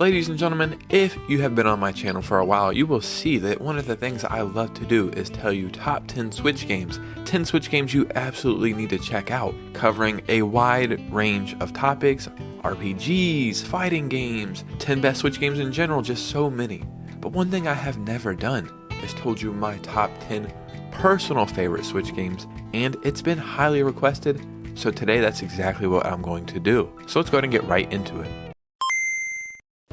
Ladies and gentlemen, if you have been on my channel for a while, you will see that one of the things I love to do is tell you top 10 Switch games. 10 Switch games you absolutely need to check out, covering a wide range of topics, RPGs, fighting games, 10 best Switch games in general, just so many. But one thing I have never done is told you my top 10 personal favorite Switch games, and it's been highly requested, so today that's exactly what I'm going to do. So let's go ahead and get right into it.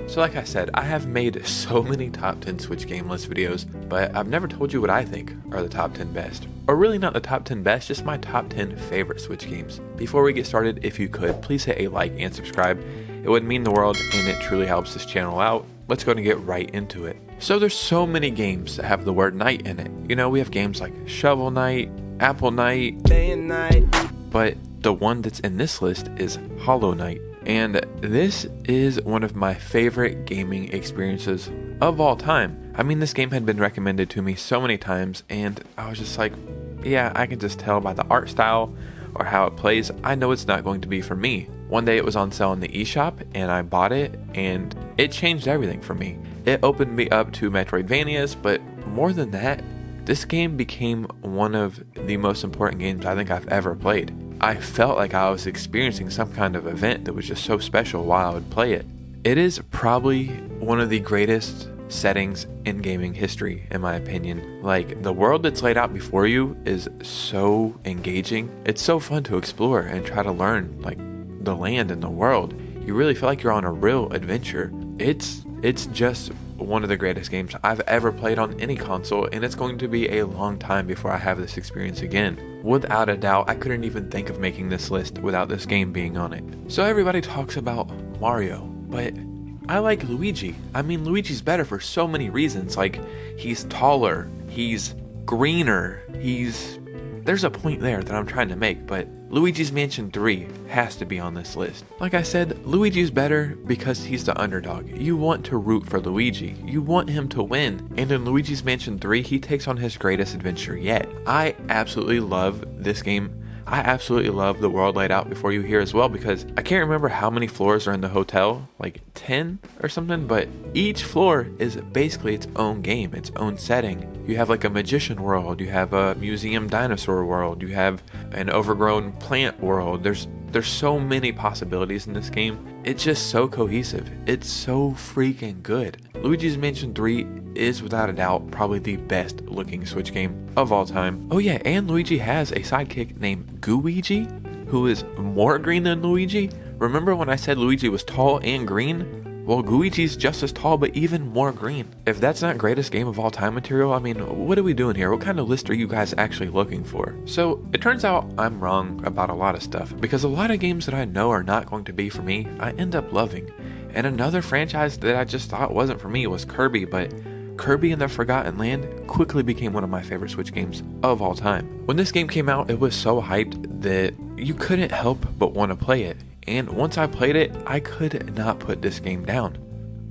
So like I said, I have made so many top 10 Switch game list videos, but I've never told you what I think are the top 10 best. Or really not the top 10 best, just my top 10 favorite Switch games. Before we get started, if you could, please hit a like and subscribe. It would mean the world and it truly helps this channel out. Let's go ahead and get right into it. So there's so many games that have the word night in it. You know, we have games like Shovel Knight, Apple Knight, Day and Night, but the one that's in this list is Hollow Knight. And this is one of my favorite gaming experiences of all time. I mean, this game had been recommended to me so many times, and I was just like, yeah, I can just tell by the art style or how it plays, I know it's not going to be for me. One day it was on sale in the eShop, and I bought it, and it changed everything for me. It opened me up to Metroidvanias, but more than that, this game became one of the most important games I think I've ever played. I felt like I was experiencing some kind of event that was just so special while I would play it. It is probably one of the greatest settings in gaming history, in my opinion. Like, the world that's laid out before you is so engaging. It's so fun to explore and try to learn, like, the land and the world. You really feel like you're on a real adventure. It's just one of the greatest games I've ever played on any console, and it's going to be a long time before I have this experience again. Without a doubt, I couldn't even think of making this list without this game being on it. So everybody talks about Mario, but I like Luigi. I mean, Luigi's better for so many reasons. Like, he's taller, he's greener, there's a point there that I'm trying to make, but Luigi's Mansion 3 has to be on this list. Like I said, Luigi's better because he's the underdog. You want to root for Luigi. You want him to win. And in Luigi's Mansion 3, he takes on his greatest adventure yet. I absolutely love this game. I absolutely love the world laid out before you here as well, because I can't remember how many floors are in the hotel, like 10 or something, but each floor is basically its own game, its own setting. You have like a magician world, you have a museum dinosaur world, you have an overgrown plant world. There's so many possibilities in this game. It's just so cohesive. It's so freaking good. Luigi's Mansion 3 is without a doubt probably the best looking Switch game of all time. Oh yeah, and Luigi has a sidekick named Gooigi, who is more green than Luigi. Remember when I said Luigi was tall and green? Well, Gooigi's just as tall, but even more green. If that's not greatest game of all time material, I mean, what are we doing here? What kind of list are you guys actually looking for? So it turns out I'm wrong about a lot of stuff, because a lot of games that I know are not going to be for me, I end up loving. And another franchise that I just thought wasn't for me was Kirby, but Kirby and the Forgotten Land quickly became one of my favorite Switch games of all time. When this game came out, it was so hyped that you couldn't help but want to play it. And once I played it, I could not put this game down.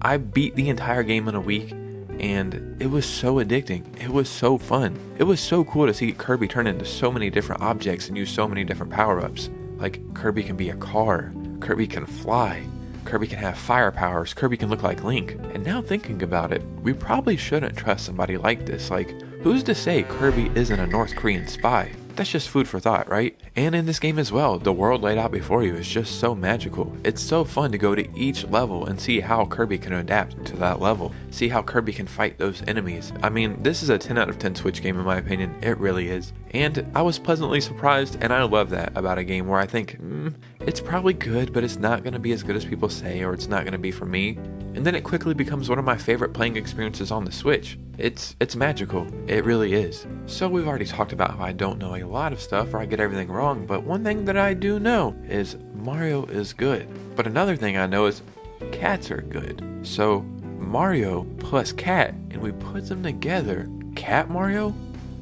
I beat the entire game in a week, and it was so addicting. It was so fun. It was so cool to see Kirby turn into so many different objects and use so many different power-ups. Like, Kirby can be a car, Kirby can fly, Kirby can have fire powers, Kirby can look like Link. And now thinking about it, we probably shouldn't trust somebody like this. Like, who's to say Kirby isn't a North Korean spy? That's just food for thought, right? And in this game as well, the world laid out before you is just so magical. It's so fun to go to each level and see how Kirby can adapt to that level. See how Kirby can fight those enemies. I mean, this is a 10 out of 10 Switch game in my opinion. It really is. And I was pleasantly surprised, and I love that about a game where I think, it's probably good, but it's not going to be as good as people say, or it's not going to be for me. And then it quickly becomes one of my favorite playing experiences on the Switch. It's magical. It really is. So we've already talked about how I don't know a lot of stuff, or I get everything wrong, but one thing that I do know is Mario is good. But another thing I know is cats are good. So Mario plus cat, and we put them together, Cat Mario,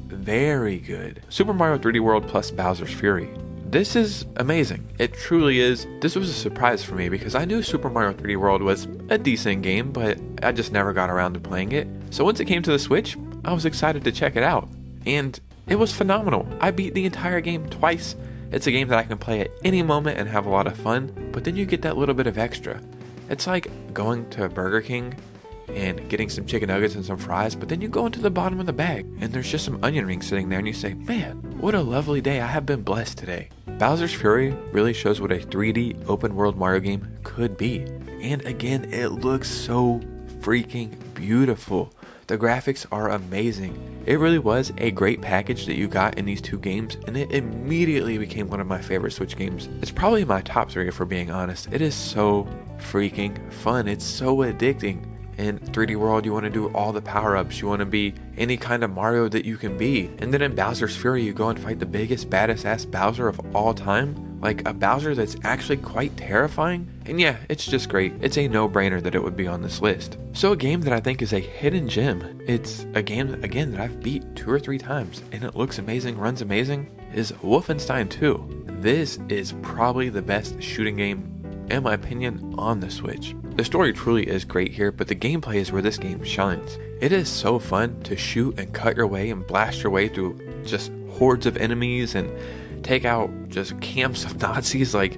very good. Super Mario 3D World plus Bowser's Fury. This is amazing. It truly is. This was a surprise for me because I knew Super Mario 3D World was a decent game, but I just never got around to playing it. So once it came to the Switch, I was excited to check it out. And it was phenomenal. I beat the entire game twice. It's a game that I can play at any moment and have a lot of fun, but then you get that little bit of extra. It's like going to Burger King and getting some chicken nuggets and some fries, but then you go into the bottom of the bag and there's just some onion rings sitting there and you say, man, what a lovely day, I have been blessed today. Bowser's Fury really shows what a 3D open world Mario game could be. And again, it looks so freaking beautiful. The graphics are amazing. It really was a great package that you got in these two games, and it immediately became one of my favorite Switch games. It's probably my top 3 if we're being honest. It is so freaking fun. It's so addicting. In 3D World, you want to do all the power-ups. You want to be any kind of Mario that you can be. And then in Bowser's Fury, you go and fight the biggest, baddest ass Bowser of all time. Like a Bowser that's actually quite terrifying. And yeah, it's just great. It's a no-brainer that it would be on this list. So a game that I think is a hidden gem, it's a game, again, that I've beat 2 or 3 times, and it looks amazing, runs amazing, is Wolfenstein II. This is probably the best shooting game, in my opinion, on the Switch. The story truly is great here, but the gameplay is where this game shines. It is so fun to shoot and cut your way and blast your way through just hordes of enemies and take out just camps of Nazis. Like,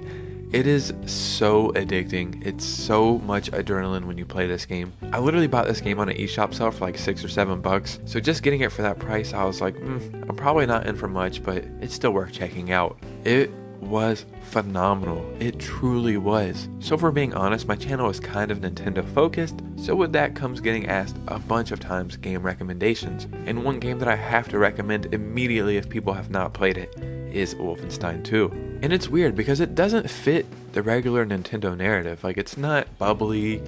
it is so addicting. It's so much adrenaline when you play this game. I literally bought this game on an eShop sale for like $6 or $7. So just getting it for that price, I was like, I'm probably not in for much, but it's still worth checking out. It was phenomenal. It truly was. So if we're being honest, my channel is kind of Nintendo focused, so with that comes getting asked a bunch of times game recommendations. And one game that I have to recommend immediately if people have not played it is Wolfenstein II. And it's weird because it doesn't fit the regular Nintendo narrative. Like, it's not bubbly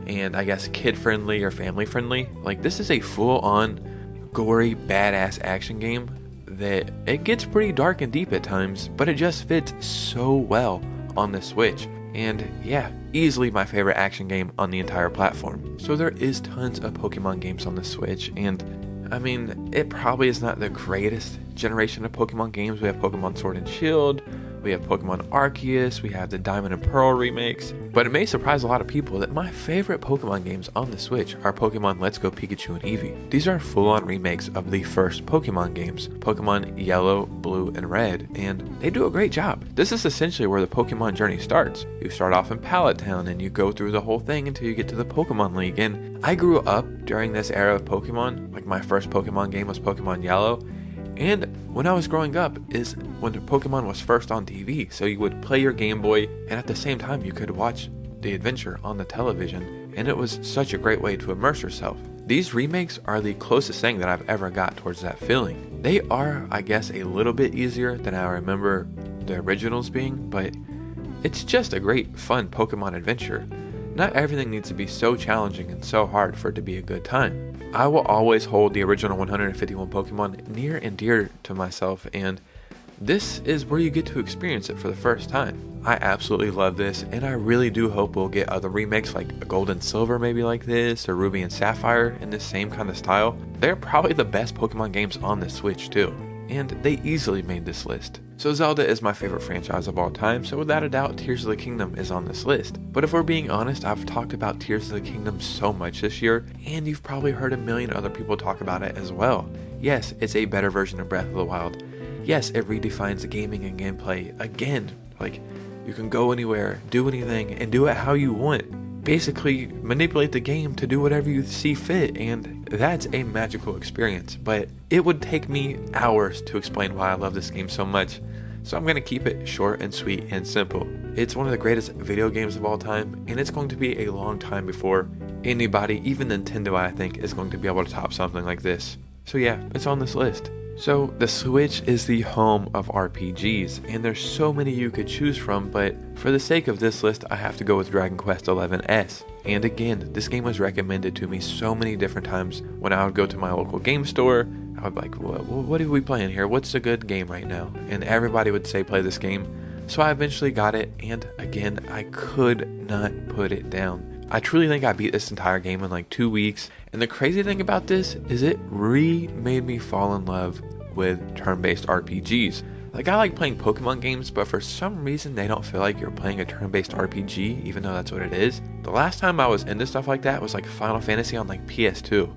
and I guess kid friendly or family friendly. Like, this is a full on gory badass action game that it gets pretty dark and deep at times, but it just fits so well on the Switch. And yeah, easily my favorite action game on the entire platform. So there is tons of Pokemon games on the Switch, and I mean, it probably is not the greatest generation of Pokemon games. We have Pokemon Sword and Shield, we have Pokemon Arceus, we have the Diamond and Pearl remakes, but it may surprise a lot of people that my favorite Pokemon games on the Switch are Pokemon Let's Go Pikachu and Eevee. These are full-on remakes of the first Pokemon games, Pokemon Yellow, Blue, and Red, and they do a great job. This is essentially where the Pokemon journey starts. You start off in Pallet Town and you go through the whole thing until you get to the Pokemon League, and I grew up during this era of Pokemon. Like, my first Pokemon game was Pokemon Yellow, and when I was growing up is when Pokemon was first on TV, so you would play your Game Boy and at the same time you could watch the adventure on the television, and it was such a great way to immerse yourself. These remakes are the closest thing that I've ever got towards that feeling. They are, I guess, a little bit easier than I remember the originals being, but it's just a great, fun Pokemon adventure. Not everything needs to be so challenging and so hard for it to be a good time. I will always hold the original 151 Pokemon near and dear to myself, and this is where you get to experience it for the first time. I absolutely love this, and I really do hope we'll get other remakes like Gold and Silver maybe like this, or Ruby and Sapphire in this same kind of style. They're probably the best Pokemon games on the Switch too, and they easily made this list. So Zelda is my favorite franchise of all time, so without a doubt Tears of the Kingdom is on this list. But if we're being honest, I've talked about Tears of the Kingdom so much this year, and you've probably heard a million other people talk about it as well. Yes, it's a better version of Breath of the Wild. Yes, it redefines gaming and gameplay again. Like, you can go anywhere, do anything, and do it how you want. Basically, manipulate the game to do whatever you see fit, and that's a magical experience. But it would take me hours to explain why I love this game so much, so I'm going to keep it short and sweet and simple. It's one of the greatest video games of all time, and it's going to be a long time before anybody, even Nintendo, I think, is going to be able to top something like this. So yeah, it's on this list. So the Switch is the home of RPGs, and there's so many you could choose from, but for the sake of this list, I have to go with Dragon Quest XI-S. And again, this game was recommended to me so many different times. When I would go to my local game store, I would be like, what are we playing here? What's a good game right now? And everybody would say play this game. So I eventually got it, and again, I could not put it down. I truly think I beat this entire game in like 2 weeks, and the crazy thing about this is it made me fall in love with turn-based RPGs. Like, I like playing Pokemon games, but for some reason they don't feel like you're playing a turn-based RPG, even though that's what it is. The last time I was into stuff like that was like Final Fantasy on like PS2.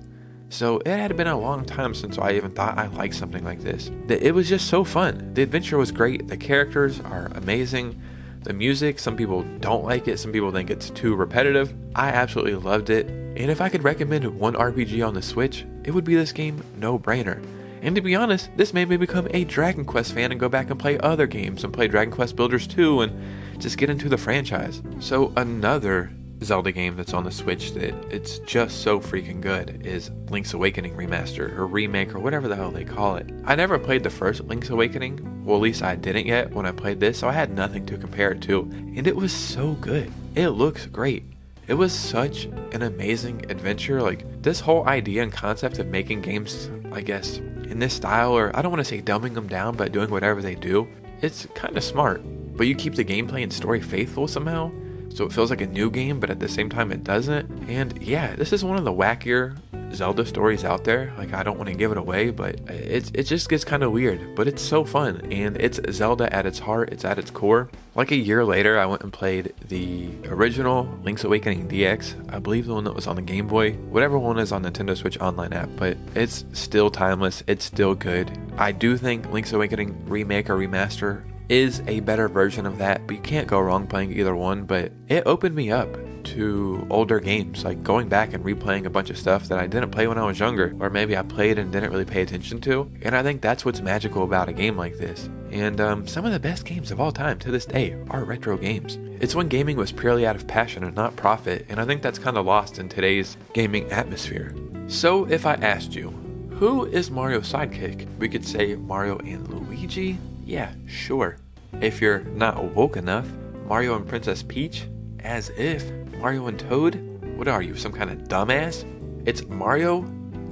So it had been a long time since I even thought I liked something like this. It was just so fun. The adventure was great, the characters are amazing, The music, some people don't like it, some people think it's too repetitive. I absolutely loved it, and if I could recommend one RPG on the Switch, it would be this game, no brainer. And to be honest, this made me become a Dragon Quest fan and go back and play other games and play Dragon Quest Builders 2 and just get into the franchise. So another Zelda game that's on the Switch that it's just so freaking good is Link's Awakening Remaster or Remake or whatever the hell they call it. I never played the first Link's Awakening, well at least I didn't yet when I played this, so I had nothing to compare it to, and it was so good. It looks great. It was such an amazing adventure. Like, this whole idea and concept of making games, I guess, in this style, or I don't want to say dumbing them down, but doing whatever they do, it's kind of smart. But you keep the gameplay and story faithful somehow, so it feels like a new game, but at the same time it doesn't. And yeah, this is one of the wackier Zelda stories out there. Like, I don't want to give it away, but it just gets kind of weird, but it's so fun, and it's Zelda at its heart, it's at its core. Like a year later, I went and played the original Link's Awakening DX, I believe the one that was on the Game Boy, whatever one is on Nintendo Switch Online app, but it's still timeless, it's still good. I do think Link's Awakening Remake or Remaster is a better version of that, but you can't go wrong playing either one. But it opened me up to older games, like going back and replaying a bunch of stuff that I didn't play when I was younger, or maybe I played and didn't really pay attention to. And I think that's what's magical about a game like this. And some of the best games of all time to this day are retro games. It's when gaming was purely out of passion and not profit, and I think that's kind of lost in today's gaming atmosphere. So if I asked you, who is Mario's sidekick? We could say Mario and Luigi? Yeah, sure. If you're not woke enough, Mario and Princess Peach? As if. Mario and Toad? What are you, some kind of dumbass? It's Mario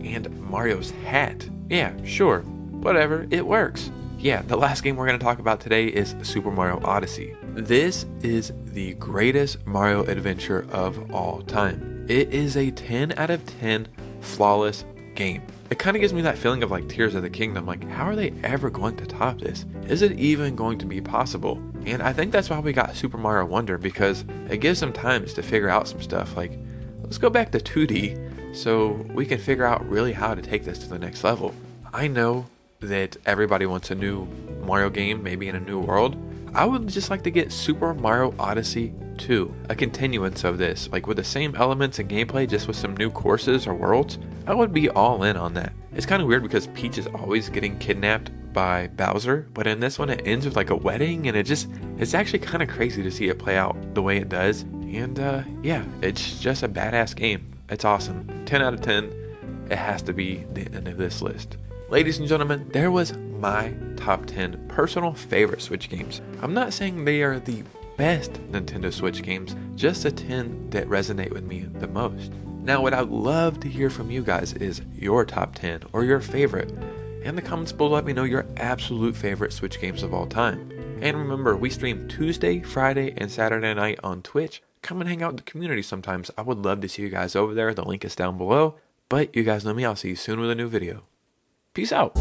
and Mario's hat. Yeah, sure. Whatever, it works. Yeah, the last game we're going to talk about today is Super Mario Odyssey. This is the greatest Mario adventure of all time. It is a 10 out of 10 flawless game. It kind of gives me that feeling of like Tears of the Kingdom, like how are they ever going to top this? Is it even going to be possible? And I think that's why we got Super Mario Wonder, because it gives them times to figure out some stuff. Like, let's go back to 2D so we can figure out really how to take this to the next level. I know that everybody wants a new Mario game, maybe in a new world. I would just like to get Super Mario Odyssey 2, a continuance of this, like with the same elements and gameplay, just with some new courses or worlds. I would be all in on that. It's kind of weird because Peach is always getting kidnapped by Bowser, but in this one it ends with like a wedding, and it's actually kind of crazy to see it play out the way it does. And yeah, it's just a badass game. It's awesome. 10 out of 10. It has to be the end of this list. Ladies and gentlemen, there was my top 10 personal favorite Switch games. I'm not saying they are the best Nintendo Switch games, just the 10 that resonate with me the most. Now, what I'd love to hear from you guys is your top 10 or your favorite. In the comments below, let me know your absolute favorite Switch games of all time. And remember, we stream Tuesday, Friday, and Saturday night on Twitch. Come and hang out in the community sometimes. I would love to see you guys over there. The link is down below. But you guys know me. I'll see you soon with a new video. Peace out.